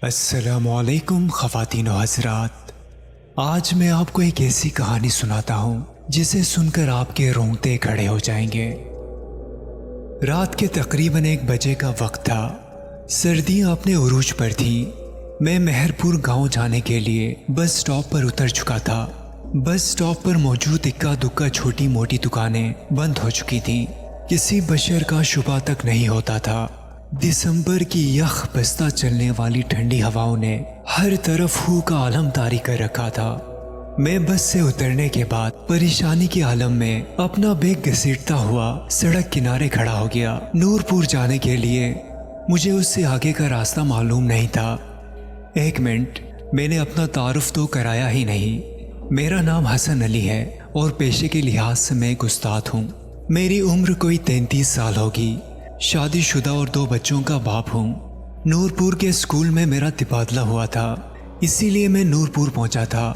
السلام علیکم خواتین و حضرات، آج میں آپ کو ایک ایسی کہانی سناتا ہوں جسے سن کر آپ کے رونگٹے کھڑے ہو جائیں گے۔ رات کے تقریباً 1 بجے کا وقت تھا۔ سردیاں اپنے عروج پر تھیں۔ میں مہر پور گاؤں جانے کے لیے بس سٹاپ پر اتر چکا تھا۔ بس سٹاپ پر موجود اکا دکا چھوٹی موٹی دکانیں بند ہو چکی تھیں۔ کسی بشر کا شبہ تک نہیں ہوتا تھا۔ دسمبر کی یخ بستہ چلنے والی ٹھنڈی ہواؤں نے ہر طرف ہو کا عالم طاری کر رکھا تھا۔ میں بس سے اترنے کے بعد پریشانی کے عالم میں اپنا بیگ گھسیٹتا ہوا سڑک کنارے کھڑا ہو گیا۔ نور پور جانے کے لیے مجھے اس سے آگے کا راستہ معلوم نہیں تھا۔ 1 منٹ، میں نے اپنا تعارف تو کرایا ہی نہیں۔ میرا نام حسن علی ہے اور پیشے کے لحاظ سے میں ایک استاد ہوں۔ میری عمر کوئی 33 سال ہوگی۔ شادی شدہ اور 2 بچوں کا باپ ہوں۔ نور پور کے اسکول میں میرا تبادلہ ہوا تھا، اسی لیے میں نور پور پہنچا تھا۔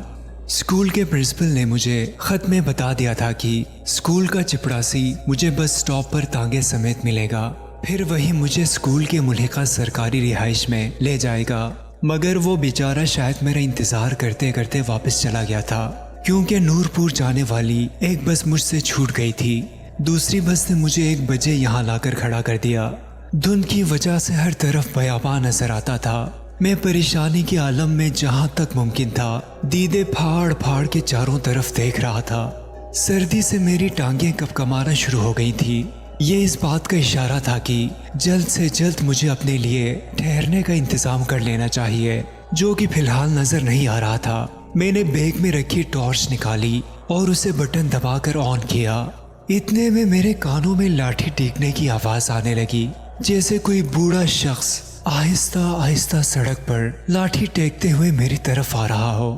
اسکول کے پرنسپل نے مجھے خط میں بتا دیا تھا کہ اسکول کا چپڑاسی مجھے بس سٹاپ پر ٹانگے سمیت ملے گا، پھر وہی مجھے اسکول کے ملحقہ سرکاری رہائش میں لے جائے گا۔ مگر وہ بیچارہ شاید میرا انتظار کرتے کرتے واپس چلا گیا تھا، کیونکہ نور پور جانے والی ایک بس مجھ سے چھوٹ گئی تھی۔ دوسری بس نے مجھے 1 بجے یہاں لا کر کھڑا کر دیا۔ دھند کی وجہ سے ہر طرف بیاباں نظر آتا تھا۔ میں پریشانی کے عالم میں جہاں تک ممکن تھا دیدے پھاڑ پھاڑ کے چاروں طرف دیکھ رہا تھا۔ سردی سے میری ٹانگیں کپکمانا شروع ہو گئی تھی۔ یہ اس بات کا اشارہ تھا کہ جلد سے جلد مجھے اپنے لیے ٹھہرنے کا انتظام کر لینا چاہیے، جو کہ فی الحال نظر نہیں آ رہا تھا۔ میں نے بیگ میں رکھی ٹارچ نکالی اور اسے بٹن دبا کر آن کیا۔ اتنے میں میرے کانوں میں لاٹھی ٹیکنے کی آواز آنے لگی، جیسے کوئی بوڑھا شخص آہستہ آہستہ سڑک پر لاٹھی ٹیکتے ہوئے میری طرف آ رہا ہو۔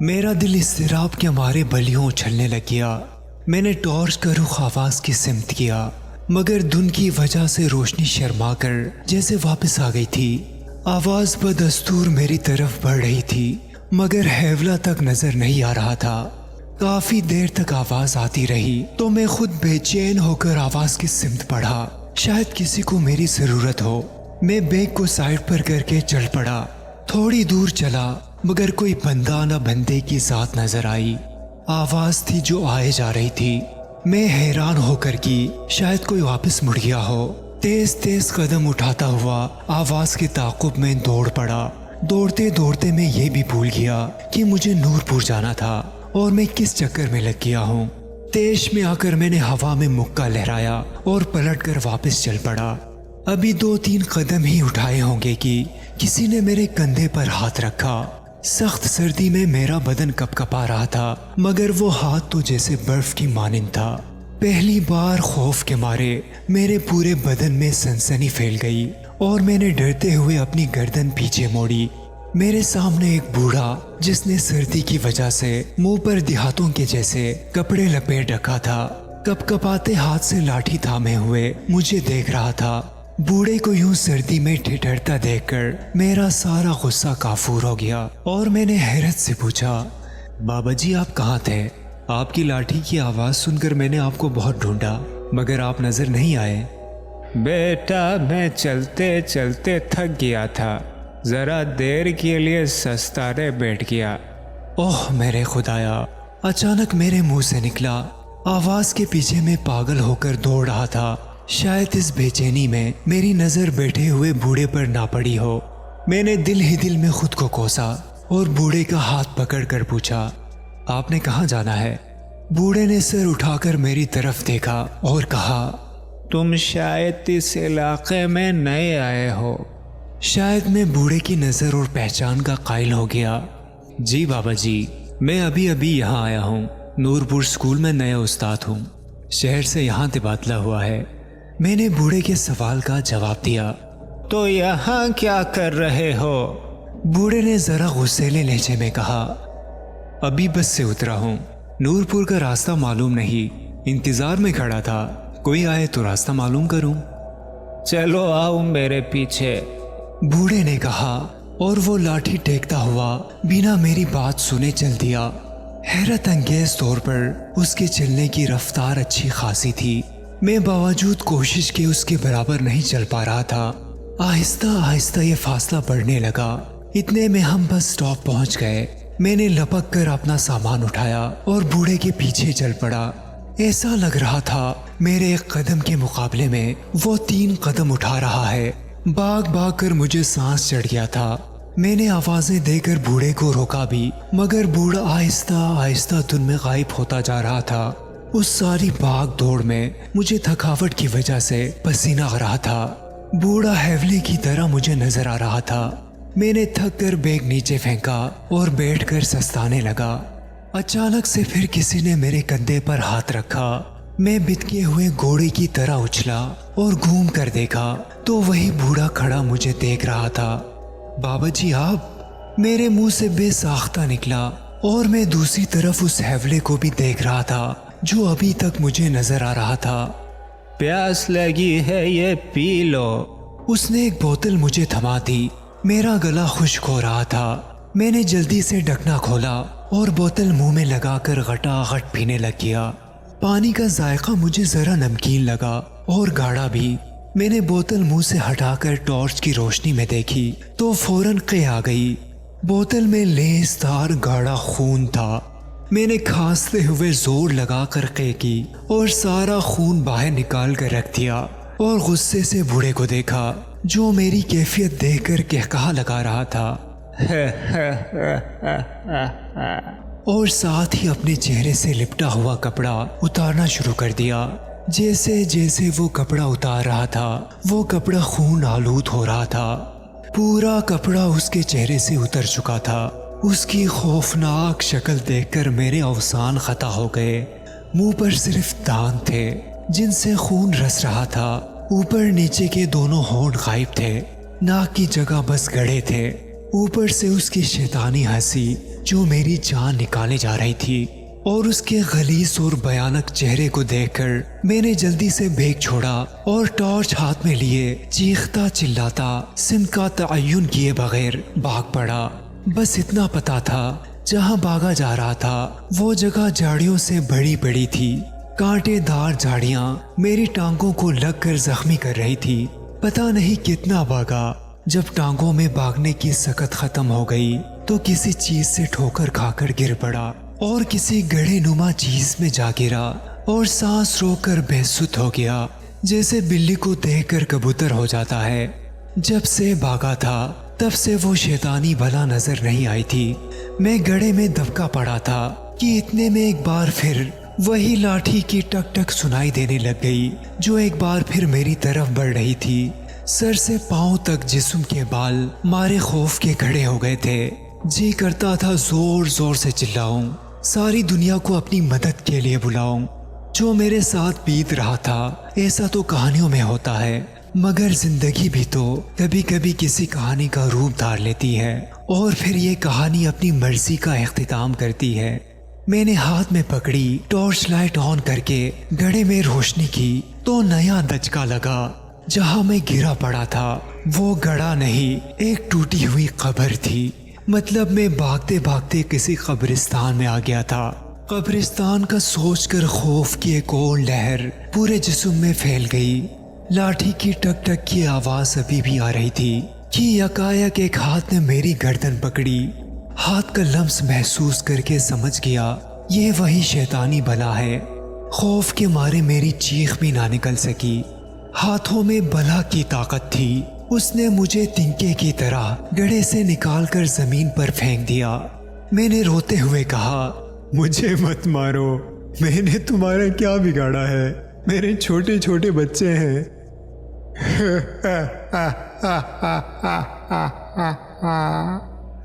میرا دل اضطراب کے مارے بلیوں اچھلنے لگ گیا۔ میں نے ٹارچ کا رخ آواز کی سمت کیا، مگر دھند کی وجہ سے روشنی شرما کر جیسے واپس آ گئی تھی۔ آواز بدستور میری طرف بڑھ رہی تھی، مگر حیولہ تک نظر نہیں آ رہا تھا۔ کافی دیر تک آواز آتی رہی تو میں خود بے چین ہو کر آواز کی سمت بڑھا، شاید کسی کو میری ضرورت ہو۔ میں بیگ کو سائڈ پر کر کے چل پڑا۔ تھوڑی دور چلا مگر کوئی بندہ نہ بندے کی ذات نظر آئی۔ آواز تھی جو آئے جا رہی تھی۔ میں حیران ہو کر کہ شاید کوئی واپس مڑ گیا ہو، تیز تیز قدم اٹھاتا ہوا آواز کے تعاقب میں دوڑ پڑا۔ دوڑتے دوڑتے میں یہ بھی بھول گیا کہ مجھے نور پور جانا تھا اور میں کس چکر میں لگ گیا ہوں۔ تیش میں آ کر میں نے ہوا میں مکہ لہرایا اور پلٹ کر واپس چل پڑا۔ ابھی 2-3 قدم ہی اٹھائے ہوں گے کہ کسی نے میرے کندھے پر ہاتھ رکھا۔ سخت سردی میں میرا بدن کپ کپا رہا تھا، مگر وہ ہاتھ تو جیسے برف کی مانند تھا۔ پہلی بار خوف کے مارے میرے پورے بدن میں سنسنی پھیل گئی اور میں نے ڈرتے ہوئے اپنی گردن پیچھے موڑی۔ میرے سامنے ایک بوڑھا، جس نے سردی کی وجہ سے منہ پر دیہاتوں کے جیسے کپڑے لپیٹ رکھا تھا، کپ کپاتے ہاتھ سے لاٹھی تھامے ہوئے مجھے دیکھ رہا تھا۔ بوڑھے کو یوں سردی میں ٹھٹھرتا دیکھ کر میرا سارا غصہ کافور ہو گیا اور میں نے حیرت سے پوچھا، بابا جی آپ کہاں تھے؟ آپ کی لاٹھی کی آواز سن کر میں نے آپ کو بہت ڈھونڈا، مگر آپ نظر نہیں آئے۔ بیٹا میں چلتے چلتے تھک گیا تھا، ذرا دیر کے لیے سستارے بیٹھ گیا۔ اوہ میرے خدایا! اچانک میرے منہ سے نکلا۔ آواز کے پیچھے میں پاگل ہو کر دوڑ رہا تھا۔ شاید اس بے چینی میں میری نظر بیٹھے ہوئے بوڑھے پر نہ پڑی ہو۔ میں نے دل ہی دل میں خود کو کوسا اور بوڑھے کا ہاتھ پکڑ کر پوچھا، آپ نے کہاں جانا ہے؟ بوڑھے نے سر اٹھا کر میری طرف دیکھا اور کہا، تم شاید اس علاقے میں نئے آئے ہو۔ شاید میں بوڑھے کی نظر اور پہچان کا قائل ہو گیا۔ جی بابا جی، میں ابھی یہاں آیا ہوں۔ نور پور اسکول میں نیا استاد ہوں، شہر سے یہاں تبادلہ ہوا ہے۔ میں نے بوڑھے کے سوال کا جواب دیا۔ تو یہاں کیا کر رہے ہو؟ بوڑھے نے ذرا غصیلے لہجے میں کہا، ابھی بس سے اترا ہوں، نور پور کا راستہ معلوم نہیں، انتظار میں کھڑا تھا، کوئی آئے تو راستہ معلوم کروں۔ چلو آؤ میرے پیچھے، بوڑھے نے کہا اور وہ لاٹھی ٹیکتا ہوا بنا میری بات سنے چل دیا۔ حیرت انگیز طور پر اس کے چلنے کی رفتار اچھی خاصی تھی۔ میں باوجود کوشش کے اس کے برابر نہیں چل پا رہا تھا۔ آہستہ آہستہ یہ فاصلہ بڑھنے لگا۔ اتنے میں ہم بس اسٹاپ پہنچ گئے۔ میں نے لپک کر اپنا سامان اٹھایا اور بوڑھے کے پیچھے چل پڑا۔ ایسا لگ رہا تھا میرے ایک قدم کے مقابلے میں وہ 3 قدم اٹھا رہا ہے۔ بھاگ بھاگ کر مجھے سانس چڑھ گیا تھا۔ میں نے آوازیں دے کر بوڑھے کو روکا بھی، مگر بوڑھا آہستہ آہستہ دھن میں غائب ہوتا جا رہا تھا۔ اس ساری بھاگ دوڑ میں مجھے تھکاوٹ کی وجہ سے پسینہ آ رہا تھا۔ بوڑھا حیولی کی طرح مجھے نظر آ رہا تھا۔ میں نے تھک کر بیگ نیچے پھینکا اور بیٹھ کر سستانے لگا۔ اچانک سے پھر کسی نے میرے کندھے پر ہاتھ رکھا۔ میں بتکے ہوئے گھوڑے کی طرح اچھلا اور گھوم کر دیکھا تو وہی بوڑھا کھڑا مجھے دیکھ رہا تھا۔ بابا جی آپ؟ میرے منہ سے بے ساختہ نکلا اور میں دوسری طرف اس حیولے کو بھی دیکھ رہا تھا جو ابھی تک مجھے نظر آ رہا تھا۔ پیاس لگی ہے یہ پی لو۔ اس نے ایک بوتل مجھے تھما دی۔ میرا گلا خشک ہو رہا تھا۔ میں نے جلدی سے ڈھکنا کھولا اور بوتل منہ میں لگا کر غٹا غٹ پینے لگ گیا۔ پانی کا ذائقہ مجھے ذرا نمکین لگا اور گاڑھا بھی۔ میں نے بوتل منہ سے ہٹا کر ٹارچ کی روشنی میں دیکھی تو فوراً قے آ گئی۔ بوتل میں لیسدار گاڑھا خون تھا۔ میں نے کھانستے ہوئے زور لگا کر قے کی اور سارا خون باہر نکال کر رکھ دیا اور غصے سے بوڑھے کو دیکھا جو میری کیفیت دیکھ کر قہقہا لگا رہا تھا اور ساتھ ہی اپنے چہرے سے لپٹا ہوا کپڑا اتارنا شروع کر دیا۔ جیسے جیسے وہ کپڑا اتار رہا تھا وہ کپڑا خون آلود ہو رہا تھا۔ پورا کپڑا اس کے چہرے سے اتر چکا تھا۔ اس کی خوفناک شکل دیکھ کر میرے اوزان خطا ہو گئے۔ منہ پر صرف دانت تھے جن سے خون رس رہا تھا۔ اوپر نیچے کے دونوں ہونٹ غائب تھے۔ ناک کی جگہ بس گڑھے تھے۔ اوپر سے اس کی شیطانی ہنسی جو میری جان نکالے جا رہی تھی، اور اس کے غلیظ اور بھیانک چہرے کو دیکھ کر میں نے جلدی سے بیگ چھوڑا اور ٹارچ ہاتھ میں لیے چیختا چلاتا سمت کا تعین کیے بغیر بھاگ پڑا۔ بس اتنا پتا تھا جہاں بھاگا جا رہا تھا وہ جگہ جھاڑیوں سے بڑی بڑی تھی۔ کانٹے دار جھاڑیاں میری ٹانگوں کو لگ کر زخمی کر رہی تھی۔ پتا نہیں کتنا بھاگا۔ جب ٹانگوں میں بھاگنے کی سکت ختم ہو گئی تو کسی چیز سے ٹھوکر کھا کر گر پڑا اور کسی گڑھے نما چیز میں جا گرا اور سانس روک کر بے سدھ ہو گیا، جیسے بلی کو دیکھ کر کبوتر ہو جاتا ہے۔ جب سے بھاگا تھا تب سے وہ شیطانی بلا نظر نہیں آئی تھی۔ میں گڑھے میں دبکا پڑا تھا کہ اتنے میں ایک بار پھر وہی لاٹھی کی ٹک ٹک سنائی دینے لگ گئی جو ایک بار پھر میری طرف بڑھ رہی تھی۔ سر سے پاؤں تک جسم کے بال مارے خوف کے کھڑے ہو گئے تھے۔ جی کرتا تھا زور زور سے چلاؤں، ساری دنیا کو اپنی مدد کے لیے بلاؤں۔ جو میرے ساتھ بیت رہا تھا ایسا تو کہانیوں میں ہوتا ہے، مگر زندگی بھی تو کبھی کبھی کسی کہانی کا روپ دھار لیتی ہے اور پھر یہ کہانی اپنی مرضی کا اختتام کرتی ہے۔ میں نے ہاتھ میں پکڑی ٹارچ لائٹ آن کر کے گڑھے میں روشنی کی تو نیا دھچکا لگا۔ جہاں میں گرا پڑا تھا وہ گڑھا نہیں، ایک ٹوٹی ہوئی قبر تھی۔ مطلب میں بھاگتے بھاگتے کسی قبرستان میں آ گیا تھا۔ قبرستان کا سوچ کر خوف کی ایک اور لہر پورے جسم میں پھیل گئی۔ لاٹھی کی ٹک ٹک کی آواز ابھی بھی آ رہی تھی کہ یکایک ایک ہاتھ نے میری گردن پکڑی۔ ہاتھ کا لمس محسوس کر کے سمجھ گیا یہ وہی شیطانی بلا ہے۔ خوف کے مارے میری چیخ بھی نہ نکل سکی۔ ہاتھوں میں بلا کی طاقت تھی۔ اس نے مجھے تنکے کی طرح گڑھے سے نکال کر زمین پر پھینک دیا۔ میں نے روتے ہوئے کہا، مجھے مت مارو، میں نے تمہارا کیا بگاڑا ہے؟ میرے چھوٹے چھوٹے بچے ہیں۔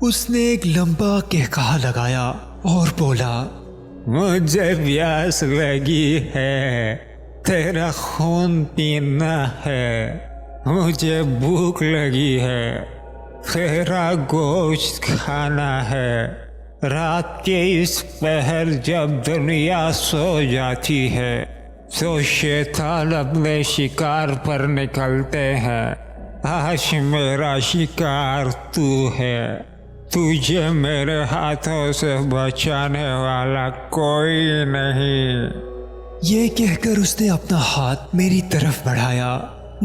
اس نے ایک لمبا قہقہا لگایا اور بولا، مجھے پیاس لگی ہے، تیرا خون پینا ہے۔ مجھے بھوک لگی ہے، تیرا گوشت کھانا ہے۔ رات کے اس پہر جب دنیا سو جاتی ہے تو شیطان اپنے شکار پر نکلتے ہیں۔ آج میرا شکار تو ہے، تجھے میرے ہاتھوں سے بچانے والا کوئی نہیں۔ یہ کہہ کر اس نے اپنا ہاتھ میری طرف بڑھایا۔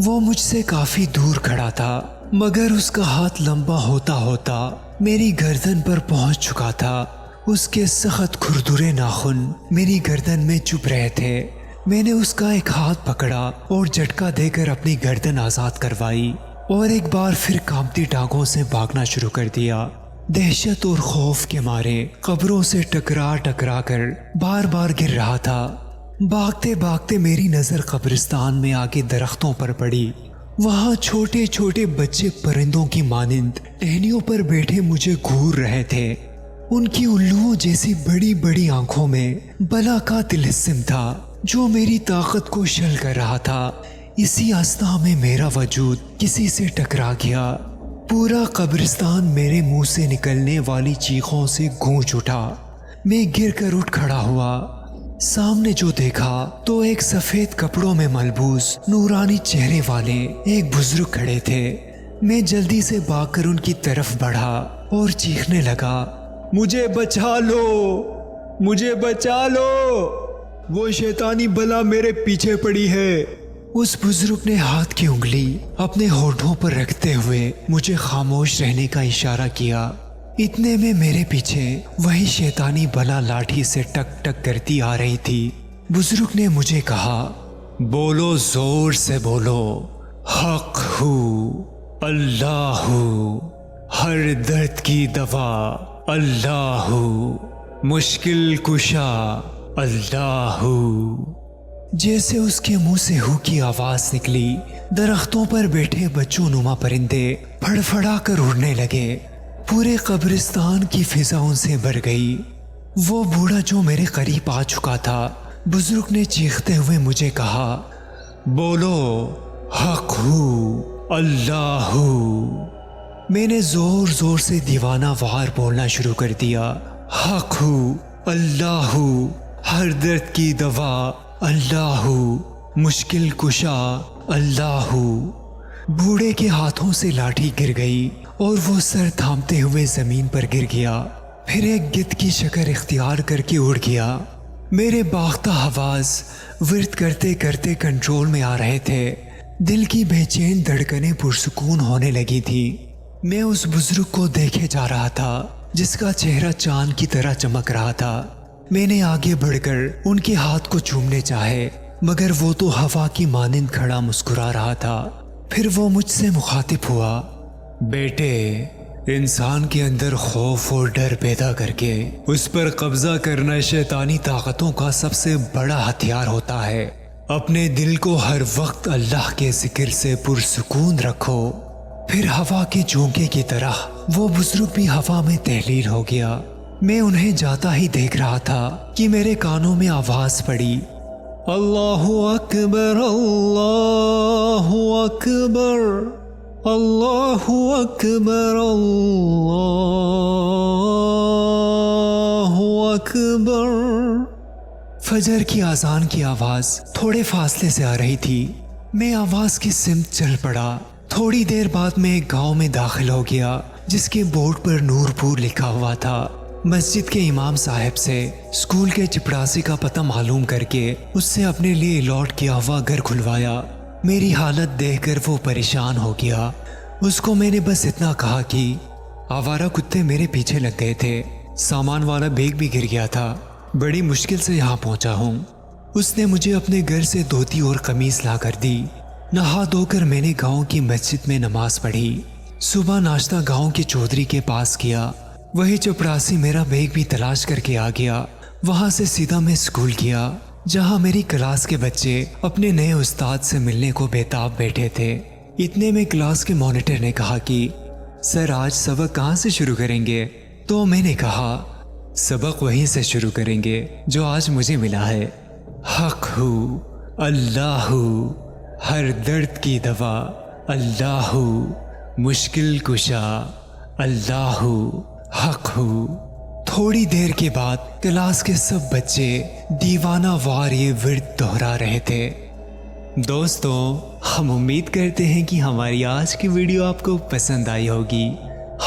وہ مجھ سے کافی دور کھڑا تھا۔ مگر اس کا ہاتھ لمبا ہوتا ہوتا میری گردن پر پہنچ چکا تھا۔ اس کے سخت کھردرے ناخن میری گردن میں چبھ رہے تھے۔ میں نے اس کا ایک ہاتھ پکڑا اور جھٹکا دے کر اپنی گردن آزاد کروائی اور ایک بار پھر کانپتی ٹانگوں سے بھاگنا شروع کر دیا۔ دہشت اور خوف کے مارے قبروں سے ٹکرا ٹکرا کر بار بار گر رہا تھا۔ بھاگتے بھاگتے میری نظر قبرستان میں آگے درختوں پر پڑی۔ وہاں چھوٹے چھوٹے بچے پرندوں کی مانند ٹہنیوں پر بیٹھے مجھے گھور رہے تھے۔ ان کی الوؤں جیسی بڑی بڑی آنکھوں میں بلا کا طلسم تھا جو میری طاقت کو شل کر رہا تھا۔ اسی اثنا میں میرا وجود کسی سے ٹکرا گیا۔ پورا قبرستان میرے منہ سے نکلنے والی چیخوں سے گونج اٹھا۔ میں گر کر اٹھ کھڑا ہوا۔ سامنے جو دیکھا تو ایک سفید کپڑوں میں ملبوس نورانی چہرے والے ایک بزرگ کھڑے تھے۔ میں جلدی سے بھاگ کر ان کی طرف بڑھا اور چیخنے لگا، مجھے بچا لو، مجھے بچا لو، وہ شیطانی بلا میرے پیچھے پڑی ہے۔ اس بزرگ نے ہاتھ کی انگلی اپنے ہونٹوں پر رکھتے ہوئے مجھے خاموش رہنے کا اشارہ کیا۔ اتنے میں میرے پیچھے وہی شیطانی بلا لاٹھی سے ٹک ٹک کرتی آ رہی تھی۔ بزرگ نے مجھے کہا، بولو، زور سے بولو، حق ہو، اللہ ہو، ہر درد کی دوا اللہ ہو، مشکل کشا اللہ ہو۔ جیسے اس کے منہ سے ہو کی آواز نکلی، درختوں پر بیٹھے بچوں نما پرندے پھڑ پھڑا کر اڑنے لگے۔ پورے قبرستان کی فضا ان سے بھر گئی۔ وہ بوڑھا جو میرے قریب آ چکا تھا، بزرگ نے چیختے ہوئے مجھے کہا، بولو، حق ہو، اللہ ہو۔ میں نے زور زور سے دیوانہ وار بولنا شروع کر دیا، حق ہو، اللہ ہو، ہر درد کی دوا اللہ ہو، مشکل کشا اللہ ہو۔ بوڑھے کے ہاتھوں سے لاٹھی گر گئی اور وہ سر تھامتے ہوئے زمین پر گر گیا، پھر ایک گدھ کی شکل اختیار کر کے اڑ گیا۔ میرے باختہ حواس ورد کرتے کرتے کنٹرول میں آ رہے تھے۔ دل کی بے چین دھڑکنیں پرسکون ہونے لگی تھی۔ میں اس بزرگ کو دیکھے جا رہا تھا جس کا چہرہ چاند کی طرح چمک رہا تھا۔ میں نے آگے بڑھ کر ان کے ہاتھ کو چومنے چاہے، مگر وہ تو ہوا کی مانند کھڑا مسکرا رہا تھا۔ پھر وہ مجھ سے مخاطب ہوا، بیٹے، انسان کے اندر خوف اور ڈر پیدا کر کے اس پر قبضہ کرنا شیطانی طاقتوں کا سب سے بڑا ہتھیار ہوتا ہے۔ اپنے دل کو ہر وقت اللہ کے ذکر سے پرسکون رکھو۔ پھر ہوا کے جھونکے کی طرح وہ بزرگ بھی ہوا میں تحلیل ہو گیا۔ میں انہیں جاتا ہی دیکھ رہا تھا کہ میرے کانوں میں آواز پڑی، اللہ اکبر، اللہ اکبر، اللہ اکبر، اللہ اکبر۔ فجر کی اذان کی آواز تھوڑے فاصلے سے آ رہی تھی۔ میں آواز کی سمت چل پڑا۔ تھوڑی دیر بعد میں ایک گاؤں میں داخل ہو گیا جس کے بورڈ پر نور پور لکھا ہوا تھا۔ مسجد کے امام صاحب سے اسکول کے چپڑاسی کا پتہ معلوم کر کے اس سے اپنے لیے الاٹ کیا ہوا گھر کھلوایا۔ میری حالت دیکھ کر وہ پریشان ہو گیا۔ اس کو میں نے بس اتنا کہا کہ آوارہ کتے میرے پیچھے لگ گئے تھے، سامان والا بیگ بھی گر گیا تھا، بڑی مشکل سے یہاں پہنچا ہوں۔ اس نے مجھے اپنے گھر سے دھوتی اور قمیص لا کر دی۔ نہا دھو کر میں نے گاؤں کی مسجد میں نماز پڑھی۔ صبح ناشتہ گاؤں کے چودھری کے پاس کیا۔ وہی چپڑاسی میرا بیگ بھی تلاش کر کے آ گیا۔ وہاں سے سیدھا میں اسکول گیا جہاں میری کلاس کے بچے اپنے نئے استاد سے ملنے کو بےتاب بیٹھے تھے۔ اتنے میں کلاس کے مانیٹر نے کہا کہ سر آج سبق کہاں سے شروع کریں گے؟ تو میں نے کہا سبق وہیں سے شروع کریں گے جو آج مجھے ملا ہے۔ حق ہو، اللہ ہو، ہر درد کی دوا اللہ ہو، مشکل کشا اللہ ہو، حق ہو۔ تھوڑی دیر کے بعد کلاس کے سب بچے دیوانہ وار یہ ورد دہرا رہے تھے۔ دوستو، ہم امید کرتے ہیں کہ ہماری آج کی ویڈیو آپ کو پسند آئی ہوگی۔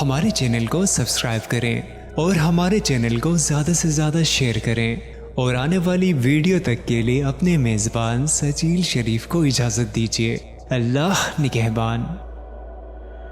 ہمارے چینل کو سبسکرائب کریں اور ہمارے چینل کو زیادہ سے زیادہ شیئر کریں، اور آنے والی ویڈیو تک کے لیے اپنے میزبان سجیل شریف کو اجازت دیجیے۔ اللہ نگہبان۔